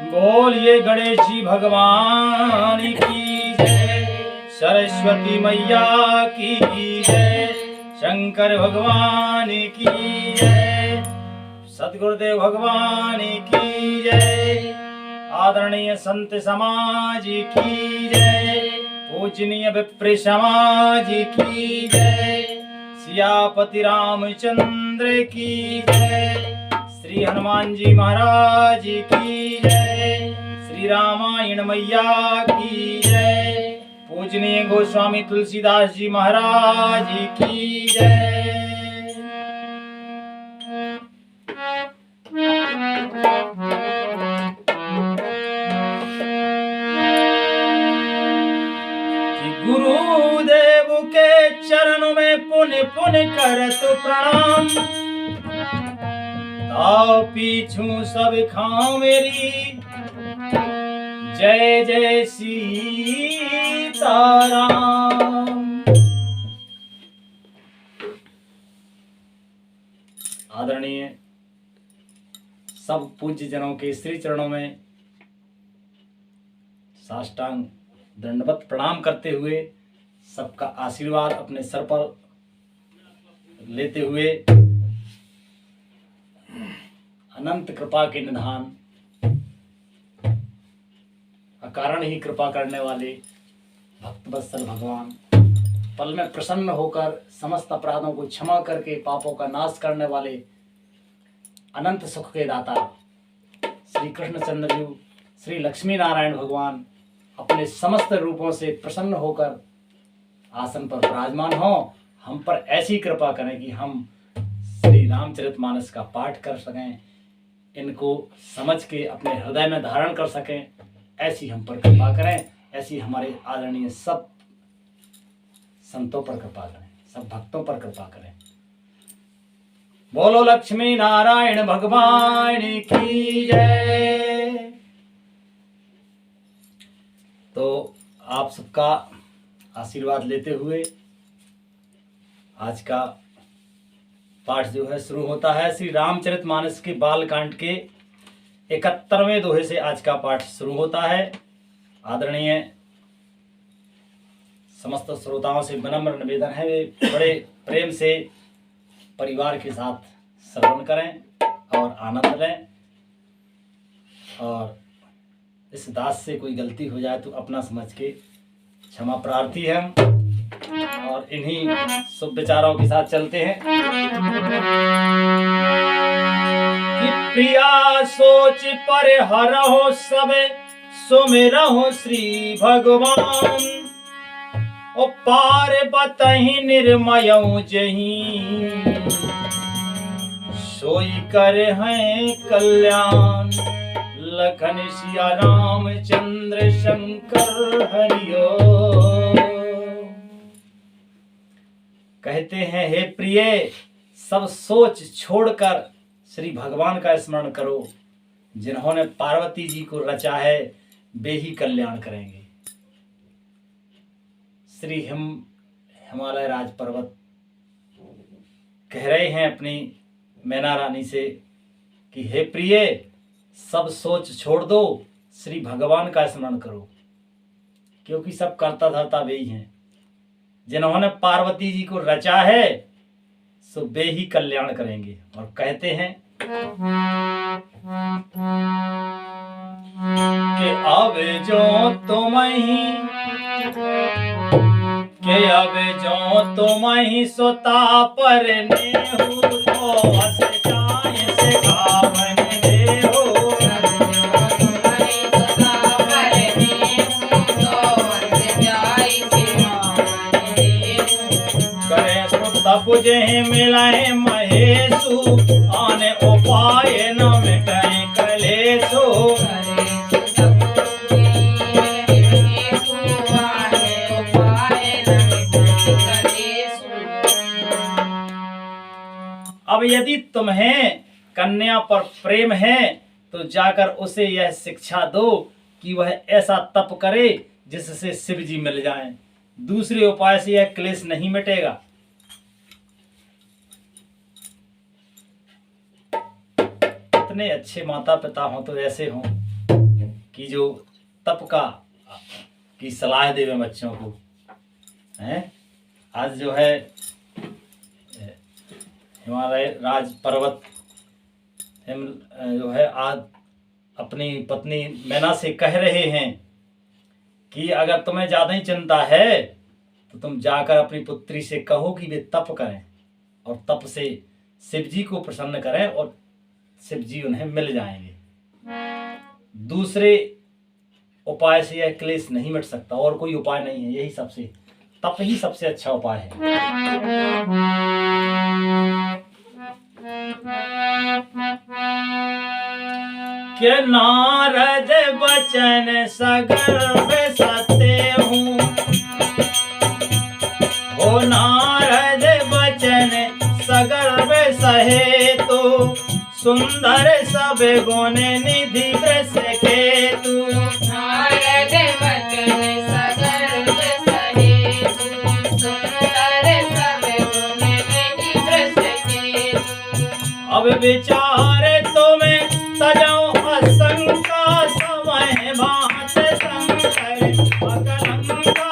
बोलिए गणेश जी भगवान की जय, सरस्वती मैया की जय, शंकर भगवान की जय, सद्गुरुदेव भगवान की जय, आदरणीय संत समाज की जय, पूजनीय विप्र समाज की जय, सियापति रामचंद्र की जय, श्री हनुमान जी महाराज की जय, श्री रामायण मैया की जय, पूजनीय गोस्वामी तुलसीदास जी महाराज की जय। गुरुदेव के चरणों में पुण्य पुण्य करत प्रणाम, ताऊ पीछू सब खाओ मेरी, जय जय सीताराम। आदरणीय सब पूज्य जनों के श्री चरणों में साष्टांग दंडवत प्रणाम करते हुए, सबका आशीर्वाद अपने सर पर लेते हुए, अनंत कृपा के निधान, अकारण ही कृपा करने वाले भक्तवत्सल भगवान, पल में प्रसन्न होकर समस्त अपराधों को क्षमा करके पापों का नाश करने वाले अनंत सुख के दाता श्री कृष्णचंद्र जी, श्री लक्ष्मी नारायण भगवान अपने समस्त रूपों से प्रसन्न होकर आसन पर विराजमान हो, हम पर ऐसी कृपा करें कि हम श्री रामचरितमानस का पाठ कर सकें, इनको समझ के अपने हृदय में धारण कर सकें, ऐसी हम पर कृपा करें। ऐसी हमारे आदरणीय सब संतों पर कृपा करें, सब भक्तों पर कृपा करें। बोलो लक्ष्मी नारायण भगवान की जय। तो आप सबका आशीर्वाद लेते हुए आज का पाठ जो है शुरू होता है। श्री रामचरितमानस के बालकांड के 71वें दोहे से आज का पाठ शुरू होता है। आदरणीय समस्त श्रोताओं से विनम्र निवेदन है, वे बड़े प्रेम से परिवार के साथ श्रवण करें और आनंद लें, और इस दास से कोई गलती हो जाए तो अपना समझ के क्षमा प्रार्थी है। और इन्हीं शुभ विचारों के साथ चलते हैं कि प्रिया सोच पर हरहो सब सुमिरहो श्री भगवान, ओ पार बतहि निर्मयौ जहीं सोई कर हैं कल्याण, लखन सिया रामचंद्र शंकर हरिओ। कहते हैं, हे प्रिय, सब सोच छोड़कर श्री भगवान का स्मरण करो, जिन्होंने पार्वती जी को रचा है वे ही कल्याण करेंगे। श्री हिमालय राज पर्वत कह रहे हैं अपनी मैना रानी से कि हे प्रिय, सब सोच छोड़ दो, श्री भगवान का स्मरण करो, क्योंकि सब कर्ता धर्ता वे ही हैं। जिन्होंने पार्वती जी को रचा है सो वे ही कल्याण करेंगे। और कहते हैं कि अब जो तुम ही सोता पर नेहु, तो हस जाए से गावन देहु। करे सो तब जे मिलाए महेशु, आने उपाय न मिटाए कलेशु। अब यदि तुम्हें कन्या पर प्रेम है तो जाकर उसे यह शिक्षा दो कि वह ऐसा तप करे जिससे शिव जी मिल जाएं। दूसरे उपाय से यह क्लेश नहीं मिटेगा। इतने अच्छे माता पिता हों तो ऐसे हों, कि जो तप का की सलाह देवे बच्चों को हैं। आज जो है हिमालय राज पर्वत जो है आज अपनी पत्नी मैना से कह रहे हैं कि अगर तुम्हें ज्यादा ही चिंता है तो तुम जाकर अपनी पुत्री से कहो कि वे तप करें और तप से शिव जी को प्रसन्न करें और शिव जी उन्हें मिल जाएंगे। दूसरे उपाय से यह क्लेश नहीं मिट सकता, और कोई उपाय नहीं है। यही सबसे तप ही सबसे अच्छा उपाय है। के नारद बचन सगर्भ सत्य हूँ, ओ नारद बचन सगर्भ सहे तो सुंदर सब गुण निधि वृष केतु। नारद बचन सगर्भ सहे तो सुंदर सब गुण निधि वृष केतु। अब विचार तुम्हें सजाओ असंका समय भात शंकर अकलंका।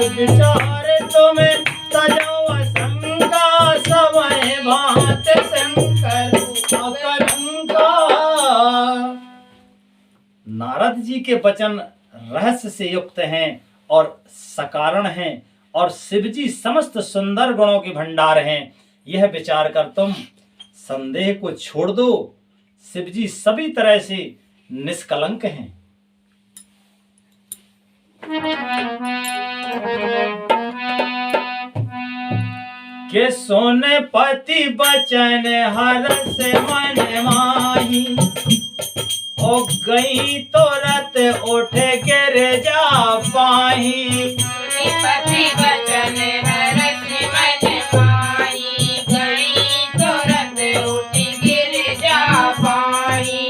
विचार तुम्हें सजाओ असंका समय भात शंकर अकलंका। नारद जी के वचन रहस्य से युक्त हैं और सकारण हैं और शिवजी समस्त सुंदर गुणों के भंडार हैं। यह विचार कर तुम संदेह को छोड़ दो, शिवजी सभी तरह से निष्कलंक हैं। के सोने पति बचन हरस मन माही, ओ गई तो रत उठ गिर जा पाही। पति बचन हरस मन माही, गई तो रत उठ गिर जा पाही।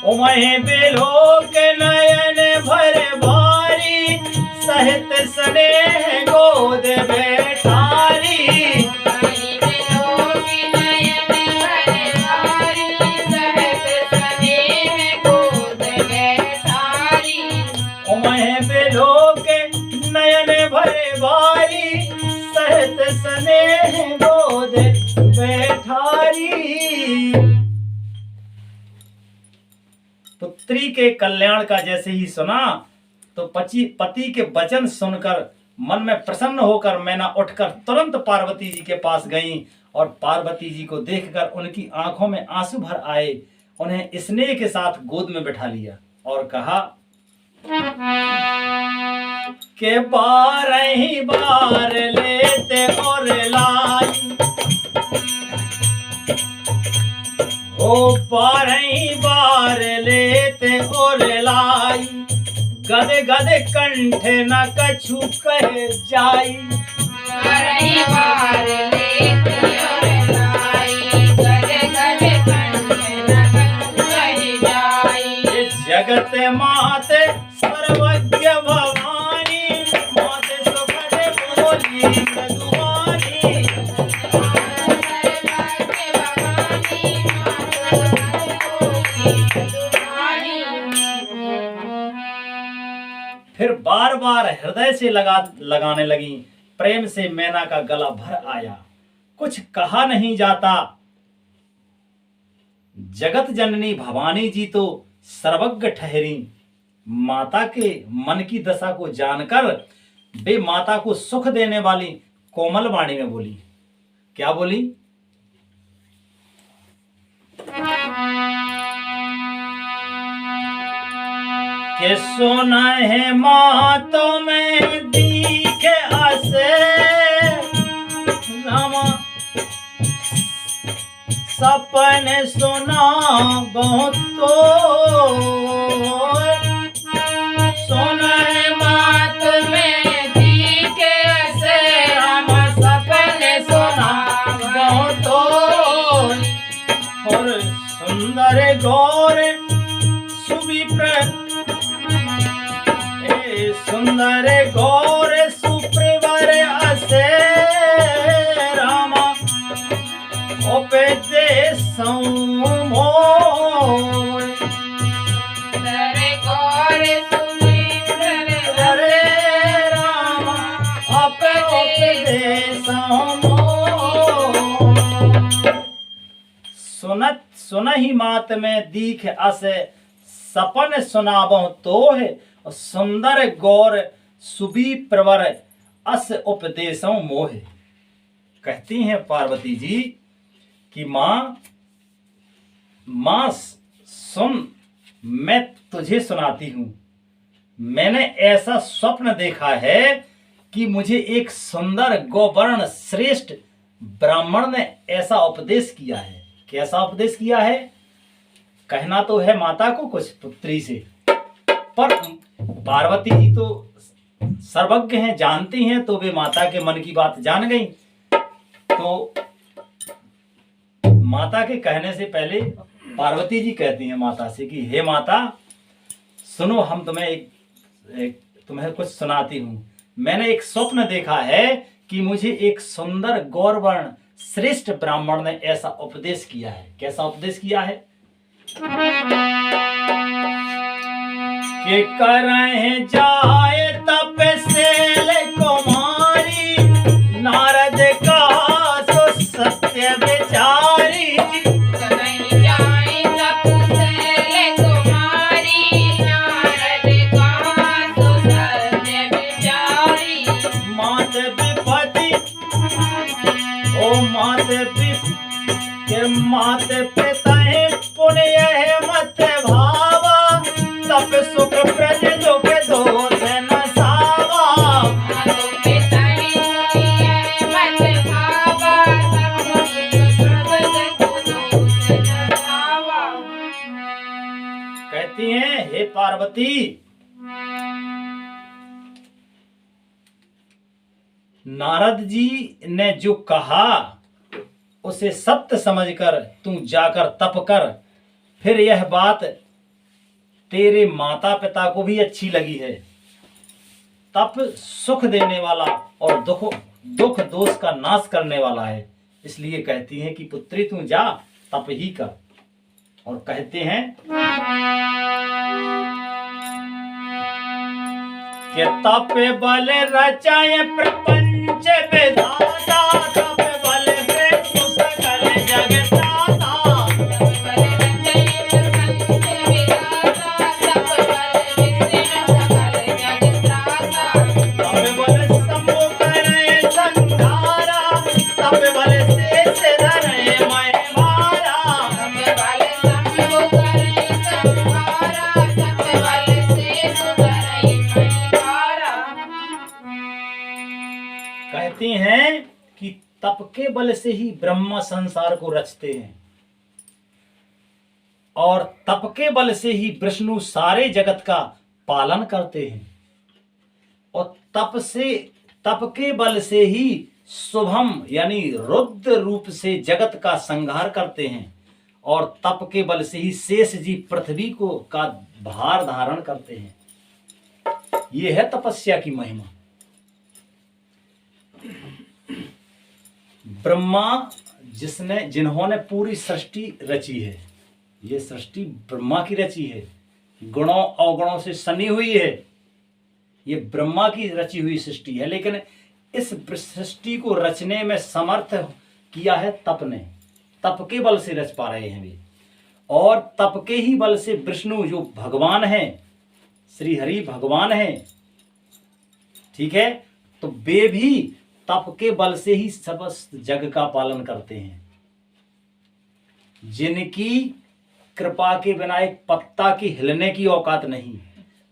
उमहे बिलोक नयन भर भारी, सहित स्नेह गोद बैठारी। उमहे बिलोक नयन भर भारी, सहित स्नेह गोद बैठारी। पुत्री के कल्याण का जैसे ही सुना तो पति के वचन सुनकर मन में प्रसन्न होकर मैना उठकर तुरंत पार्वती जी के पास गई और पार्वती जी को देखकर उनकी आंखों में आंसू भर आए। उन्हें स्नेह के साथ गोद में बैठा लिया और कहा के बार ही बार लेते और लाई, ओ बार ही बार लेते और लाई। गदे गदे कंठ न कछु कह जाई, बारही बार लेते और लाई। गदे गदे कंठ न कछु कह जाई। जगत माते सर्वज्ञ भवानी, माते सुखद बोली सदुवानी। फिर बार बार हृदय से लगाने लगी। प्रेम से मैना का गला भर आया। कुछ कहा नहीं जाता। जगत जननी भवानी जी तो सर्वज्ञ ठहरी। माता के मन की दशा को जानकर वे माता को सुख देने वाली कोमल वाणी में बोली। क्या बोली? के सोना है मातो में दीखे आसे, रामा सपने सुना बहुत तो। सोना है मात में दीखे आसे, रामा सपने सुना बहुत तो। और सुंदर गौर सुविप्र सुंदर गौर सुप्रवर असे, आप उपदेशों सुनत सुनहि मात में दीख अस सपन सुनावो तो है सुंदर गौर सुबी प्रवर अस उपदेशों मोह। कहती हैं पार्वती जी कि मां सुन, मैं तुझे सुनाती हूं। मैंने ऐसा स्वप्न देखा है कि मुझे एक सुंदर गौवर्ण श्रेष्ठ ब्राह्मण ने ऐसा उपदेश किया है। कैसा उपदेश किया है? कहना तो है माता को कुछ पुत्री से, पर पार्वती जी तो सर्वज्ञ हैं, जानती हैं, तो वे माता के मन की बात जान गई। तो माता के कहने से पहले पार्वती जी कहती हैं माता से कि हे माता सुनो, हम तुम्हें कुछ सुनाती हूं। मैंने एक स्वप्न देखा है कि मुझे एक सुंदर गौरवर्ण श्रेष्ठ ब्राह्मण ने ऐसा उपदेश किया है। कैसा उपदेश किया है? कि करह जाए तपसेल कुमारी, नारद का सो सत्य विचारी। मात पिता पुण्य है मत भावा, तप सुख प्रज दुख दोष न सावा। कहती हैं हे पार्वती, नारद जी ने जो कहा उसे सत्य समझकर तू जाकर तप कर। फिर यह बात तेरे माता पिता को भी अच्छी लगी है। तप सुख देने वाला और दुख दोष का नाश करने वाला है, इसलिए कहती हैं कि पुत्री तू जा तप ही कर। और कहते हैं कि तप बल रचाए प्रपंच विधाता, तप बल विष्णु सकल जगताता। तप बल शंभु करे संहारा, तप बल शेष धरे मैं भारा। कहती हैं कि तप के बल से ही ब्रह्मा संसार को रचते हैं और तप के बल से ही विष्णु सारे जगत का पालन करते हैं और तप के बल से ही शुभम यानी रुद्र रूप से जगत का संहार करते हैं और तप के बल से ही शेष जी पृथ्वी को का भार धारण करते हैं। ये है तपस्या की महिमा। ब्रह्मा जिन्होंने पूरी सृष्टि रची है, ये सृष्टि ब्रह्मा की रची है, गुणों अवगुणों से सनी हुई है, ये ब्रह्मा की रची हुई सृष्टि है। लेकिन इस सृष्टि को रचने में समर्थ किया है तप ने। तप के बल से रच पा रहे हैं वे और तप के ही बल से विष्णु जो भगवान हैं, श्री हरि भगवान हैं, ठीक है, तो वे भी तप के बल से ही समस्त जग का पालन करते हैं। जिनकी कृपा के बिना एक पत्ता की हिलने की औकात नहीं,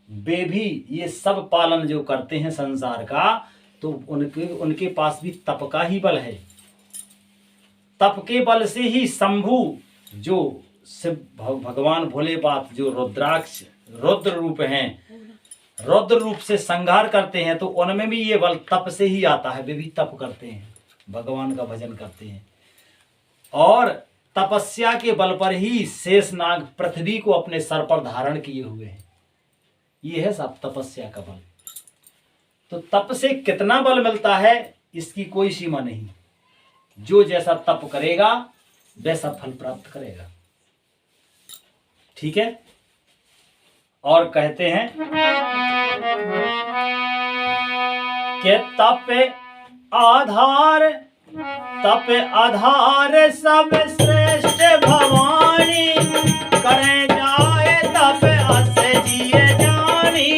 वे भी ये सब पालन जो करते हैं संसार का, तो उनके पास भी तप का ही बल है। तप के बल से ही शंभु जो शिव भगवान भोले बाप जो रुद्र रूप हैं, रुद्र रूप से संहार करते हैं, तो उनमें भी ये बल तप से ही आता है। वे भी तप करते हैं, भगवान का भजन करते हैं और तपस्या के बल पर ही शेषनाग पृथ्वी को अपने सर पर धारण किए हुए हैं। ये है सब तपस्या का बल। तो तप से कितना बल मिलता है इसकी कोई सीमा नहीं। जो जैसा तप करेगा वैसा फल प्राप्त करेगा। ठीक है। और कहते हैं के तप आधार सब श्रेष्ठ भवानी, करे जाए तप अस जिए जानी।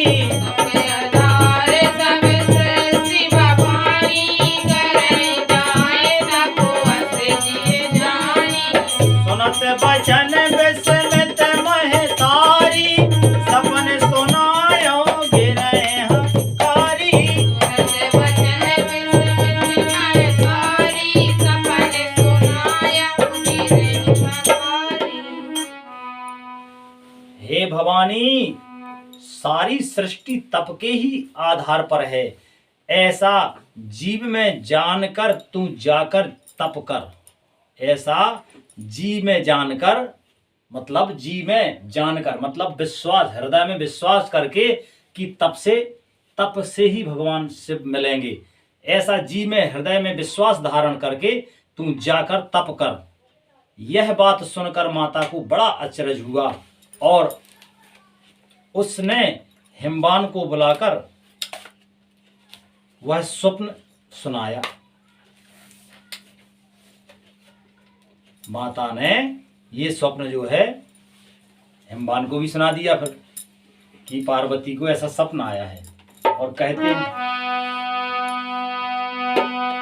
आधार सब श्रेष्ठ भवानी, करे जाए तप अस जिए जानी। सुनत बचन विस्मित महतारी, सपन सुनायो गिरे हकारी। हे भवानी, सारी सृष्टि तप के ही आधार पर है, ऐसा जीव में जानकर तू जाकर तप कर। ऐसा जी में जानकर, मतलब जी में जानकर मतलब विश्वास, हृदय में विश्वास करके कि तप से ही भगवान शिव मिलेंगे। ऐसा जी में हृदय में विश्वास धारण करके तू जाकर तप कर। यह बात सुनकर माता को बड़ा अचरज हुआ और उसने हिमवान को बुलाकर वह स्वप्न सुनाया। माता ने ये स्वप्न जो है हिमवान को भी सुना दिया फिर कि पार्वती को ऐसा सपना आया है। और कहते हैं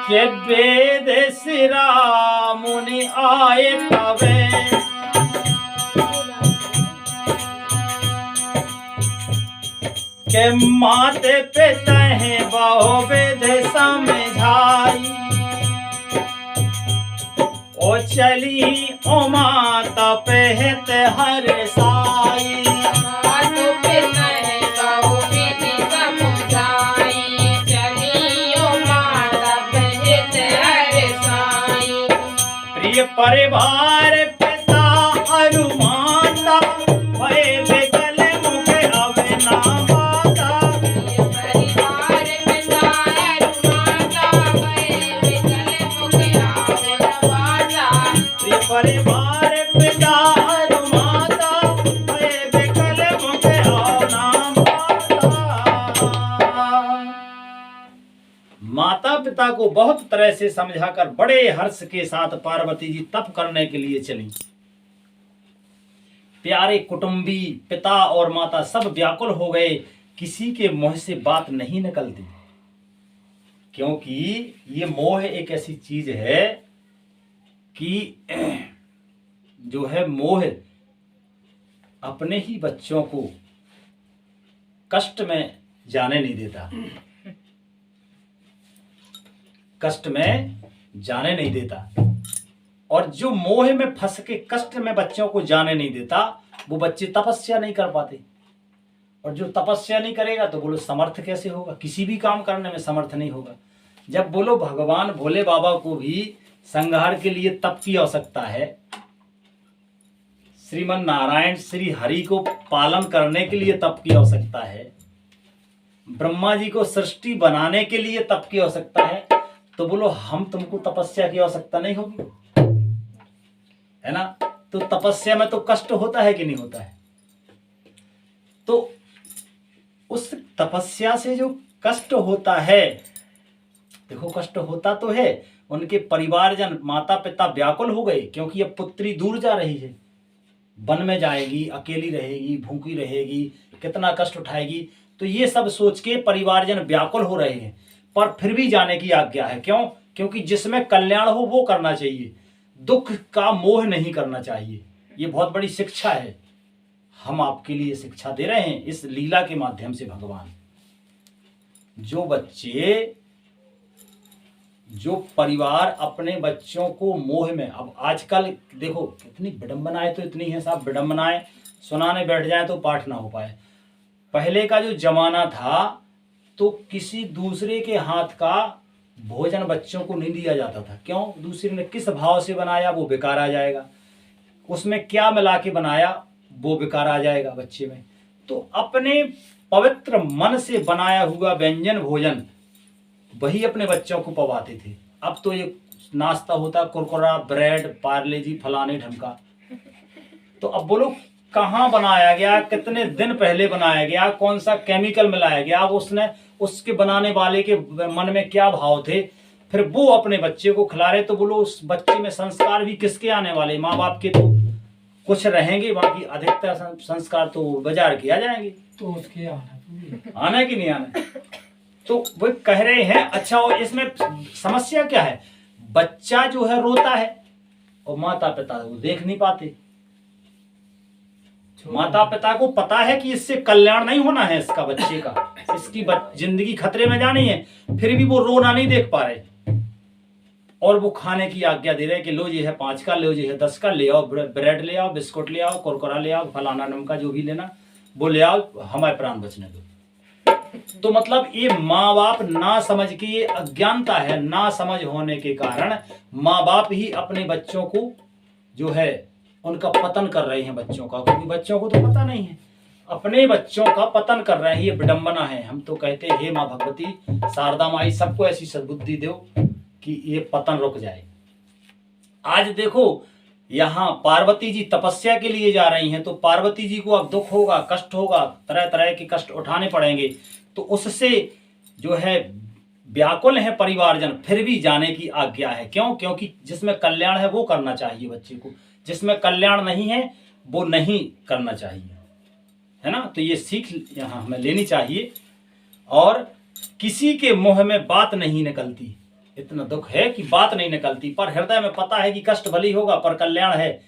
कि वेद सिरा मुनि आए तवे, के माते पिता है बहु वेद समझाई। ओ चली ओ माता पेहत हर साई। प्रिय परिवार पिता अरु माता, भय विकल मुख अब ना बाता। प्रिय परिवार पिता अरु माता, भय विकल मुख अब ना बाता। माता पिता को बहुत तरह से समझाकर बड़े हर्ष के साथ पार्वती जी तप करने के लिए चली। प्यारे कुटुंबी पिता और माता सब व्याकुल हो गए, किसी के मुंह से बात नहीं निकलती, क्योंकि ये मोह एक ऐसी चीज है कि जो है मोह अपने ही बच्चों को कष्ट में जाने नहीं देता, कष्ट में जाने नहीं देता। और जो मोह में फंस के कष्ट में बच्चों को जाने नहीं देता, वो बच्चे तपस्या नहीं कर पाते। और जो तपस्या नहीं करेगा तो बोलो समर्थ कैसे होगा, किसी भी काम करने में समर्थ नहीं होगा। जब बोलो भगवान भोले बाबा को भी संहार के लिए तप की आवश्यकता है, श्रीमन नारायण श्री हरि को पालन करने के लिए तप की आवश्यकता है, ब्रह्मा जी को सृष्टि बनाने के लिए तप की आवश्यकता है, तो बोलो हम तुमको तपस्या की आवश्यकता नहीं होगी, है ना। तो तपस्या में तो कष्ट होता है कि नहीं होता है। तो उस तपस्या से जो कष्ट होता है, देखो कष्ट होता तो है, उनके परिवारजन माता पिता व्याकुल हो गए, क्योंकि अब पुत्री दूर जा रही है, वन में जाएगी, अकेली रहेगी, भूखी रहेगी, कितना कष्ट उठाएगी। तो ये सब सोच के परिवारजन व्याकुल हो रहे हैं, पर फिर भी जाने की आज्ञा है। क्यों? क्योंकि जिसमें कल्याण हो वो करना चाहिए, दुख का मोह नहीं करना चाहिए। ये बहुत बड़ी शिक्षा है, हम आपके लिए शिक्षा दे रहे हैं इस लीला के माध्यम से। भगवान जो बच्चे, जो परिवार अपने बच्चों को मोह में, अब आजकल देखो कितनी विडंबनाएं तो इतनी है साहब, विडंबनाएं सुनाने बैठ जाए तो पाठ ना हो पाए। पहले का जो जमाना था तो किसी दूसरे के हाथ का भोजन बच्चों को नहीं दिया जाता था। क्यों? दूसरे ने किस भाव से बनाया वो बेकार आ जाएगा, उसमें क्या मिला के बनाया वो बेकार आ जाएगा बच्चे में। तो अपने पवित्र मन से बनाया हुआ व्यंजन भोजन वही अपने बच्चों को पवाते थे। अब तो ये नाश्ता होता कुरकुरा, ब्रेड, पार्ले जी, फलाने ढमका। तो अब बोलो कहाँ बनाया गया, कितने दिन पहले बनाया गया, कौन सा केमिकल मिलाया गया, अब उसने उसके बनाने वाले के मन में क्या भाव थे, फिर वो अपने बच्चे को खिला रहे, तो बोलो उस बच्चे में संस्कार भी किसके आने वाले, माँ बाप के तो कुछ रहेंगे, बाकी अधिकतर संस्कार तो बाजार के आ जाएंगे। तो उसके आना है कि नहीं आना। तो वो कह रहे हैं अच्छा, और इसमें समस्या क्या है, बच्चा जो है रोता है और माता पिता वो देख नहीं पाते। माता पिता को पता है कि इससे कल्याण नहीं होना है इसका, बच्चे का, इसकी जिंदगी खतरे में जानी है, फिर भी वो रोना नहीं देख पा रहे, और वो खाने की आज्ञा दे रहे कि लो ये है 5 का, लो ये है 10 का, ले आओ ब्रेड ले आओ, बिस्कुट ले आओ, कुरकुरा ले आओ, फलाना नमका जो भी लेना वो ले आओ, हमारे प्राण बचने दो। तो मतलब ये माँ बाप ना समझ के, ये अज्ञानता है, ना समझ होने के कारण माँ बाप ही अपने बच्चों को जो है उनका पतन कर रहे हैं बच्चों का, क्योंकि बच्चों को तो पता नहीं है, अपने बच्चों का पतन कर रहे हैं। ये विडंबना है। हम तो कहते हैं हे माँ भगवती शारदा माई सबको ऐसी सद्बुद्धि दो कि ये पतन रुक जाए। आज देखो यहाँ पार्वती जी तपस्या के लिए जा रही हैं, तो पार्वती जी को अब दुख होगा, कष्ट होगा, तरह तरह के कष्ट उठाने पड़ेंगे, तो उससे जो है व्याकुल है परिवारजन, फिर भी जाने की आज्ञा है। क्यों? क्योंकि जिसमें कल्याण है वो करना चाहिए बच्चे को, जिसमें कल्याण नहीं है वो नहीं करना चाहिए, है ना। तो ये सीख यहाँ हमें लेनी चाहिए। और किसी के मुंह में बात नहीं निकलती, इतना दुख है कि बात नहीं निकलती, पर हृदय में पता है कि कष्ट भली होगा पर कल्याण है,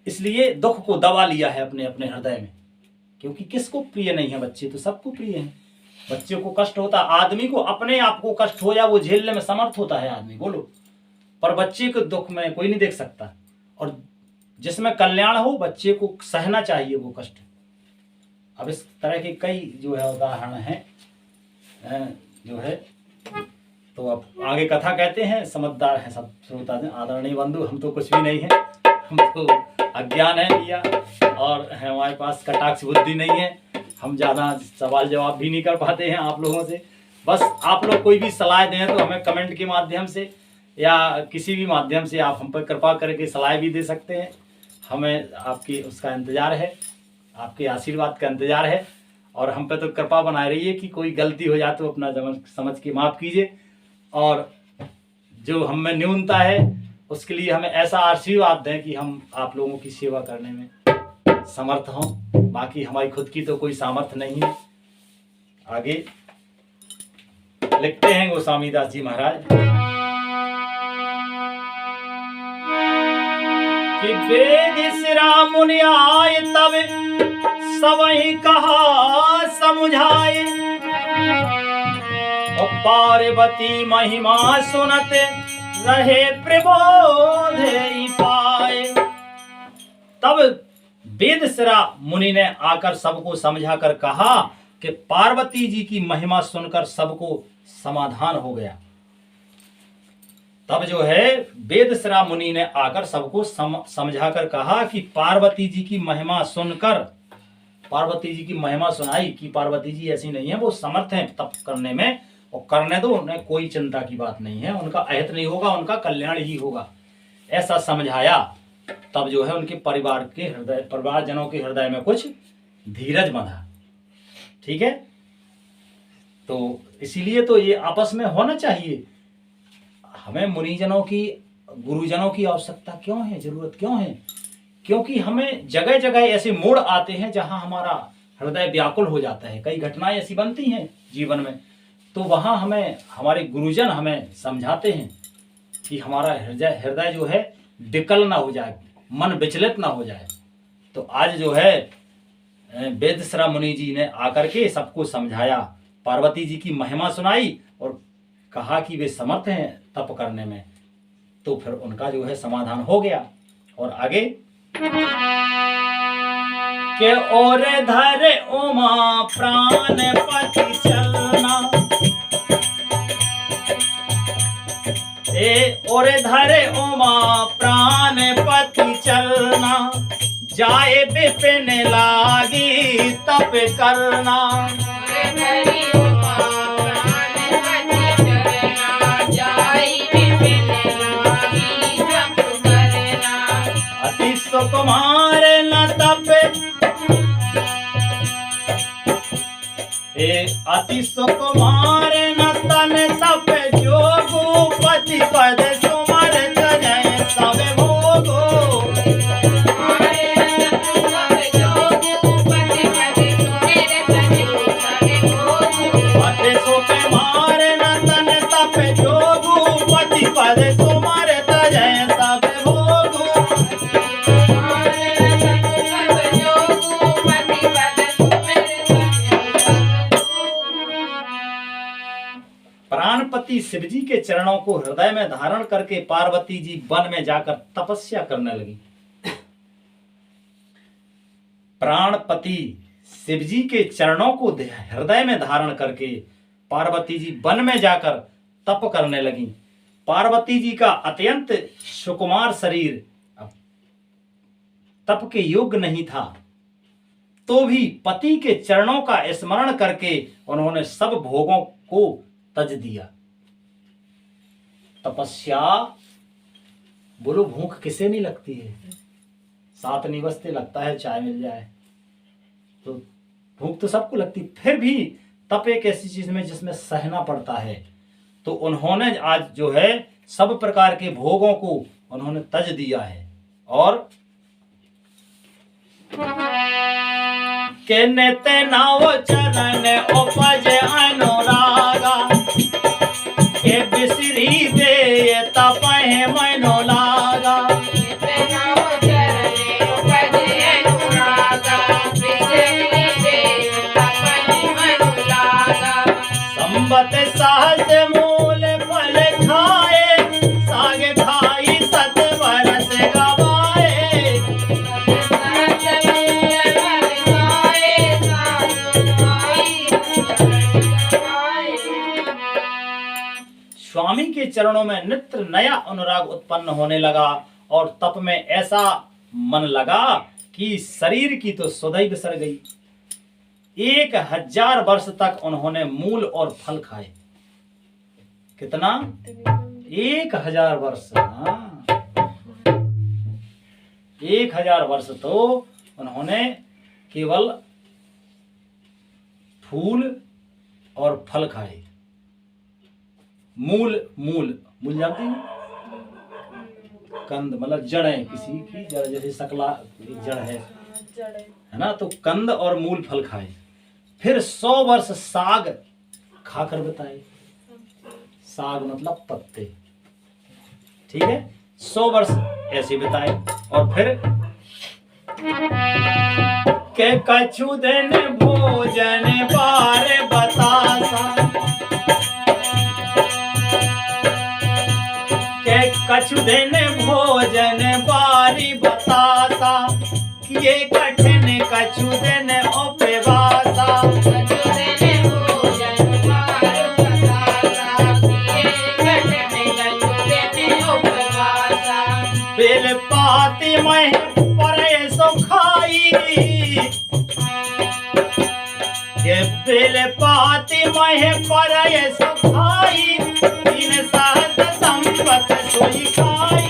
इसलिए दुख को दबा लिया है अपने अपने हृदय में। क्योंकि किसको प्रिय नहीं है, बच्चे तो सबको प्रिय हैं। बच्चे को कष्ट होता, आदमी को अपने आप को कष्ट हो जाए वो झेलने में समर्थ होता है आदमी, बोलो, पर बच्चे के दुख में कोई नहीं देख सकता। और जिसमें कल्याण हो बच्चे को सहना चाहिए वो कष्ट। अब इस तरह के कई जो है उदाहरण हैं जो है। तो अब आगे कथा कहते हैं, समझदार हैं सब श्रोता आदरणीय बंधु, हम तो कुछ भी नहीं है, हम तो अज्ञान है भैया, और हमारे पास कटाक्ष बुद्धि नहीं है, हम ज़्यादा सवाल जवाब भी नहीं कर पाते हैं आप लोगों से। बस आप लोग कोई भी सलाह दें तो हमें कमेंट के माध्यम से या किसी भी माध्यम से आप हम पर कृपा करके सलाह भी दे सकते हैं। हमें आपकी उसका इंतज़ार है, आपके आशीर्वाद का इंतज़ार है, और हम पे तो कृपा बनाए रहिए कि कोई गलती हो जाए तो अपना समझ के माफ़ कीजिए, और जो हम में न्यूनता है उसके लिए हमें ऐसा आशीर्वाद दें कि हम आप लोगों की सेवा करने में समर्थ हों। बाकी हमारी खुद की तो कोई सामर्थ्य नहीं है। आगे लिखते हैं गोस्वामी दास जी महाराज कि वेद सिरा मुनि आए तब सबहि कहा समुझाए, और पार्वती महिमा सुनत रहे प्रबोध पाए। तब वेद सिरा मुनि ने आकर सबको समझा कर कहा कि पार्वती जी की महिमा सुनकर सबको समाधान हो गया। तब जो है वेद सिरा मुनि ने आकर सबको समझा कर कहा कि पार्वती जी की महिमा सुनकर, पार्वती जी की महिमा सुनाई कि पार्वती जी ऐसी नहीं है, वो समर्थ हैं तप करने में, और करने दो, उन्हें कोई चिंता की बात नहीं है, उनका अहित नहीं होगा, उनका कल्याण ही होगा, ऐसा समझाया। तब जो है उनके परिवारजनों के हृदय में कुछ धीरज बंधा। ठीक है, तो इसीलिए तो ये आपस में होना चाहिए। हमें मुनिजनों की, गुरुजनों की आवश्यकता क्यों है, जरूरत क्यों है? क्योंकि हमें जगह जगह ऐसे मोड़ आते हैं जहां हमारा हृदय व्याकुल हो जाता है, कई घटनाएं ऐसी बनती हैं जीवन में, तो वहां हमें हमारे गुरुजन हमें समझाते हैं कि हमारा हृदय जो है विकल ना हो जाए, मन विचलित ना हो जाए। तो आज जो है वेदश्रा मुनि जी ने आकर के सबको समझाया, पार्वती जी की महिमा सुनाई और कहा कि वे समर्थ हैं तप करने में, तो फिर उनका जो है समाधान हो गया। और आगे के और धरे उमा प्राण पति चलना, और धरे उमा प्राण पति चलना, जाए विपिन लागी तप करना। अति सुकुमार न तप अति सुकुमार न तन तप जोगु पति पद सुमर जय सब भोगो अति सुकुमार न तन तप जोगु पति पद सुमर जय सब भोगो प्राणपति शिवजी के चरणों को हृदय में धारण करके पार्वती जी वन में जाकर तपस्या करने लगी। प्राणपति शिवजी के चरणों को हृदय में धारण करके पार्वती जी वन में जाकर तप करने लगी। पार्वती जी का अत्यंत सुकुमार शरीर तप के योग्य नहीं था, तो भी पति के चरणों का स्मरण करके उन्होंने सब भोगों को तज दिया। तपस्या बोलो भूख किसे नहीं लगती है, सात निवस्ते लगता है चाय मिल जाए तो भूख तो सबको लगती, फिर भी तप एक ऐसी चीज में जिसमें सहना पड़ता है। तो उन्होंने आज जो है सब प्रकार के भोगों को उन्होंने तज दिया है। और केनेते नाव चरण उपज अनुरागा के बिसरी दे तपहे मनो लागा संबत सहज मूल फल खाए साग खाई सत बरस गवाए स्वामी के चरणों में नित्य नया अनुराग उत्पन्न होने लगा और तप में ऐसा मन लगा कि शरीर की तो सुधई बिसर गई। 1000 वर्ष तक उन्होंने मूल और फल खाए। कितना? 1000 वर्ष। हाँ, 1000 वर्ष तो उन्होंने केवल फूल और फल खाए। मूल जानते हैं? कंद मतलब जड़ है किसी की, जड़ जैसे सकला जड़ है ना, तो कंद और मूल फल खाए। फिर 100 वर्ष साग खाकर बताए। साग मतलब पत्ते, ठीक है। 100 वर्ष ऐसे बिताए और फिर के कछु दिन भोजन बार बतासा के कछु दिन भोजन बारी बतासा किए कठिन कछु दिन उपवासा बेल पाती मैं परे सो खाई ये बेल पाती मैं परे सो खाई इन सहस्र संपत सोई खाई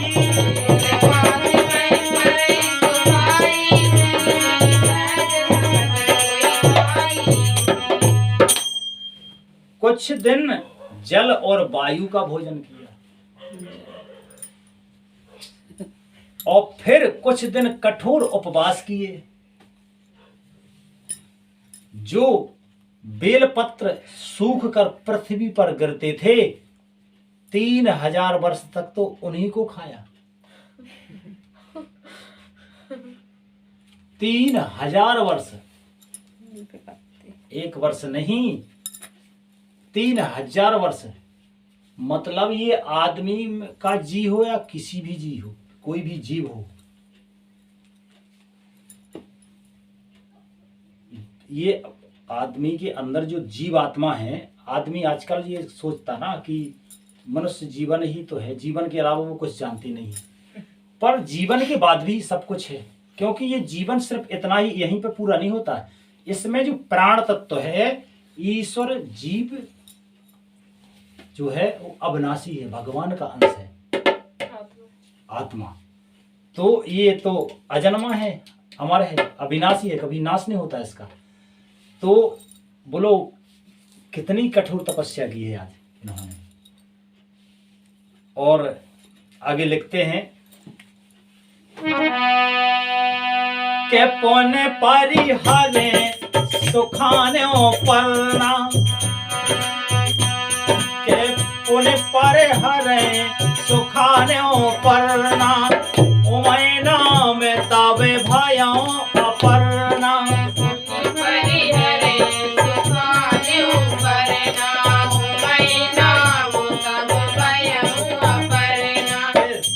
कुछ दिन जल और वायु का भोजन किया और फिर कुछ दिन कठोर उपवास किए। जो बेलपत्र सूख कर पृथ्वी पर गिरते थे 3000 वर्ष तक तो उन्हीं को खाया। 3000 वर्ष, एक वर्ष नहीं, 3000 वर्ष। मतलब ये आदमी का जी हो या किसी भी जी हो, कोई भी जीव हो, ये आदमी के अंदर जो जीव आत्मा है, आदमी आजकल ये सोचता ना कि मनुष्य जीवन ही तो है, जीवन के अलावा वो कुछ जानती नहीं है। पर जीवन के बाद भी सब कुछ है, क्योंकि ये जीवन सिर्फ इतना ही यहीं पे पूरा नहीं होता है। इसमें जो प्राण तत्व है, ईश्वर जीव जो है वो अविनाशी है, भगवान का अंश है आत्मा। तो ये तो अजन्मा है, अमर है, अविनाशी है, कभी नाश नहीं होता इसका। तो बोलो कितनी कठोर तपस्या की है आज इन्होंने। और आगे लिखते हैं के पुण्य परिहरे सुखाने परना, के पुण्य परिहरे सुखाने परना, उमय नाम तबे भयो अपर्णा। परिहरे सुखाने परना, उमय नाम तब भयो अपर्णा।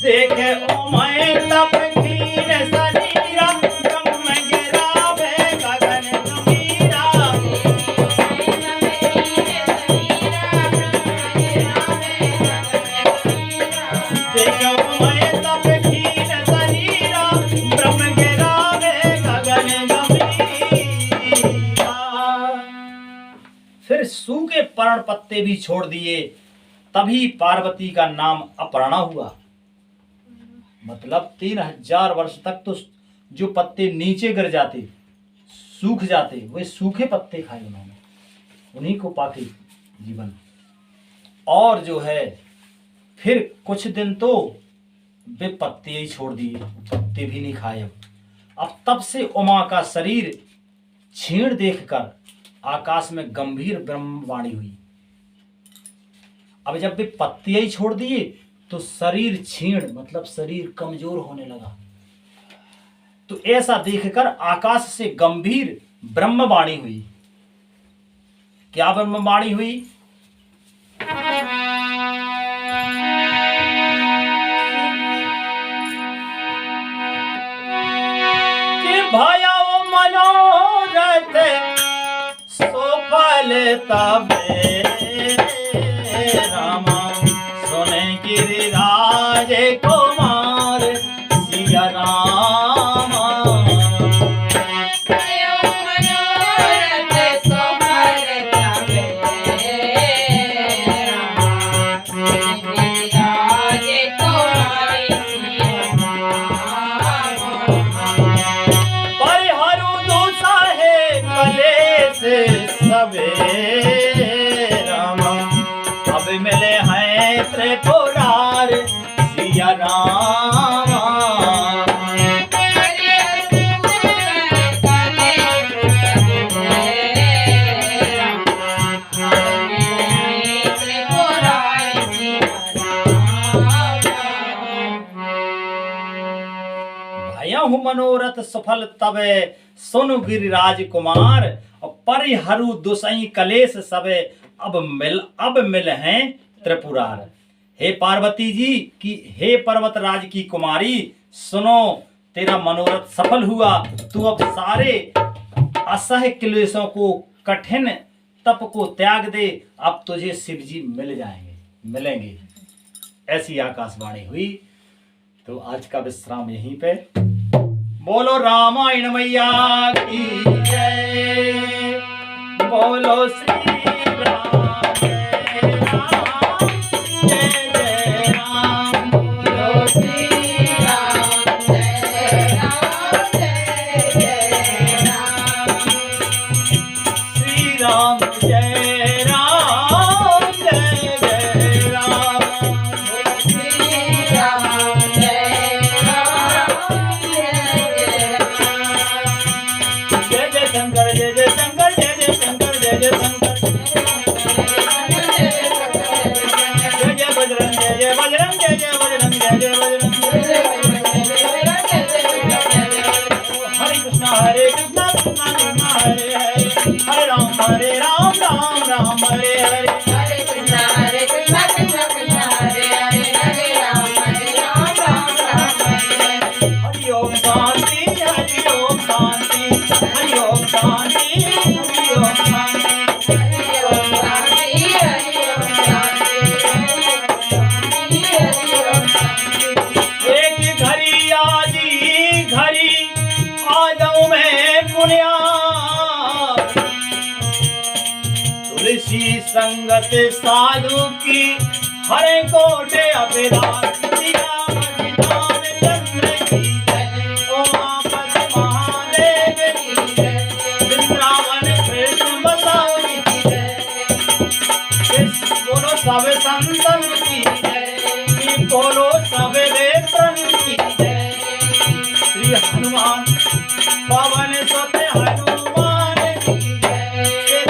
देखे उमय तप कीन शरीरा, ब्रह्म गिरावे गगन गंभीरा। देखे उमय तप कीन शरीरा, ब्रह्म गिरावे गगन गंभीरा। फिर सूखे पर्ण पत्ते भी छोड़ दिए, तभी पार्वती का नाम अपर्णा हुआ। मतलब 3000 वर्ष तक तो जो पत्ते नीचे गिर जाते, सूख जाते, वे सूखे पत्ते खाए उन्होंने, उन्हीं को पाके जीवन। और जो है फिर कुछ दिन तो वे पत्ते ही छोड़ दिए, पत्ते भी नहीं खाए। अब तब से उमा का शरीर छीण देखकर आकाश में गंभीर ब्रह्मवाणी हुई। अब जब वे पत्ते ही छोड़ दिए तो शरीर छीण मतलब शरीर कमजोर होने लगा। तो ऐसा देखकर आकाश से गंभीर ब्रह्मवाणी हुई। क्या ब्रह्मवाणी हुई? कि भया मनोरथ सफल तबे रामा, सुने गिरिराज कुमार सिया रामा। भयो मनोरथ सफल तबे रामा, गिरिराज कुमार सिया रामा। परिहरु दुसाहे कलेश सबे रामा, अब मिले हैं त्रिपुरार सिया रामा। भया हूँ मनोरथ सफल तबे, सुनु गिरिराज कुमार, और परिहरु दुसई कलेश सबे, अब मिल हैं त्रिपुरार। हे पार्वती जी की, हे पर्वतराज की कुमारी, सुनो तेरा मनोरथ सफल हुआ। तू अब सारे असह्य क्लेशों को, कठिन तप को त्याग दे, अब तुझे शिव जी मिलेंगे। ऐसी आकाशवाणी हुई। तो आज का विश्राम यहीं पे। बोलो रामायण मैया की जय, बोलो श्री राम जय राम, जय जय राम, बोलो श्री राम जय राम, जय जय राम। श्री राम जय राम, जय जय राम, श्री राम जय राम, जय जय राम। जय जय शंकर, जय जय शंकर, जय जय शंकर, जय जय बजरंग, जय जय बजरंग, जय जय बजरंग, जय जय बजरंग। हरे कृष्णा कृष्णा कृष्णा हरे हरे, हरे राम राम राम हरे हरे। हरे कृष्णा कृष्णा कृष्णा हरे हरे, हरे राम राम राम हरे हरे। हरि ओम शांति, हरि ओम शांति, हरि ओम शांति, हरि ओम शांति, हरि ओम शांति, हरि ओम शांति, हरि ओम शांति। एक घड़ी आदि घड़ी आ जाऊं मैं पुण्या, तुलसी संगत साधु की हरे कोटे अभिलाष। राम चंद्र की जय, उमापति महादेव की जय, वृंदावन कृष्ण बलराम की जय, बोलो सवेरे प्रणति जय। श्री हनुमान पवन सुत हनुमान की जय।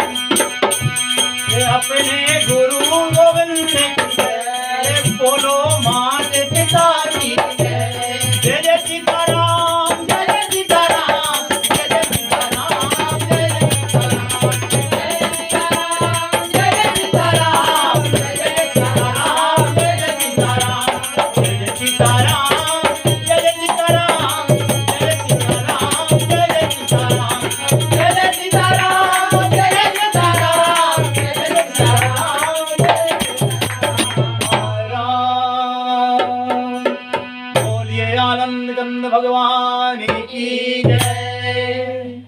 अपने गुरु गोविंद की जय। बोलो माता पिता की जय। जय जय सीताराम जय जय सीताराम जय जय सीताराम जय जय सीताराम जय जय सीताराम जय जय सीताराम जय जय सीताराम जय जय सीताराम जय जय सीताराम जय जय सीताराम जय जय सीताराम जय जय सीताराम जय जय सीताराम जय जय सीताराम बोलिए आनंद कंद भगवान की जय।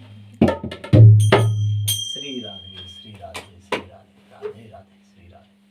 श्री राधे श्री राधे श्री राधे राधे राधे श्री राधे।